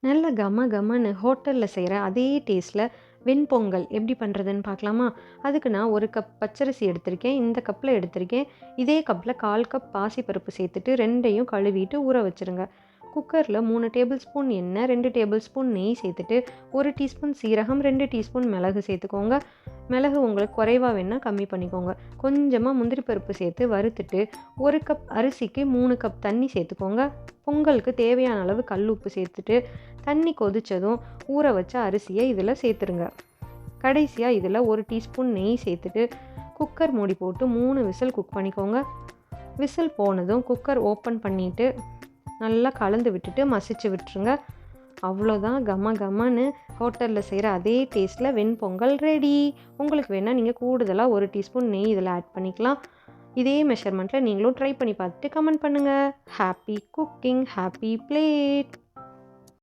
நல்ல கம கமன்னு ஹோட்டலில் செய்கிற அதே டேஸ்ட்டில் வெண்பொங்கல் எப்படி பண்ணுறதுன்னு பார்க்கலாமா? அதுக்கு நான் 1 கப் பச்சரிசி எடுத்திருக்கேன். இந்த கப்பில் எடுத்திருக்கேன். இதே கப்பில் 1/4 கப் பாசிப்பருப்பு சேர்த்துட்டு 2யும் கழுவிட்டு ஊற வச்சுருங்க. குக்கரில் 3 டேபிள் ஸ்பூன் எண்ணெய், 2 டேபிள் ஸ்பூன் நெய் சேர்த்துட்டு 1 டீஸ்பூன் சீரகம், 2 டீஸ்பூன் மிளகு சேர்த்துக்கோங்க. மிளகு உங்களுக்கு குறைவா வேணுனா கம்மி பண்ணிக்கோங்க. கொஞ்சமாக முந்திரி பருப்பு சேர்த்து வறுத்துட்டு 1 கப் அரிசிக்கு 3 கப் தண்ணி சேர்த்துக்கோங்க. பொங்கலுக்கு தேவையான அளவு கல் உப்பு சேர்த்துட்டு தண்ணி கொதித்ததும் ஊற வச்ச அரிசியை இதில் சேர்த்துருங்க. கடைசியாக இதில் 1 டீஸ்பூன் நெய் சேர்த்துட்டு குக்கர் மூடி போட்டு 3 விசில் குக் பண்ணிக்கோங்க. விசில் போனதும் குக்கர் ஓப்பன் பண்ணிவிட்டு நல்லா கலந்து விட்டுட்டு மசிச்சு விட்டுருங்க. அவ்வளோதான், கம கமன்னு ஹோட்டலில் செய்கிற அதே டேஸ்ட்டில் வெண்பொங்கல் ரெடி. உங்களுக்கு வேணால் நீங்கள் கூடுதலாக 1 டீஸ்பூன் நெய் இதில் ஆட் பண்ணிக்கலாம். இதே மெஷர்மெண்ட்டில் நீங்களும் ட்ரை பண்ணி பார்த்துட்டு கமெண்ட் பண்ணுங்கள். Happy cooking, happy plate.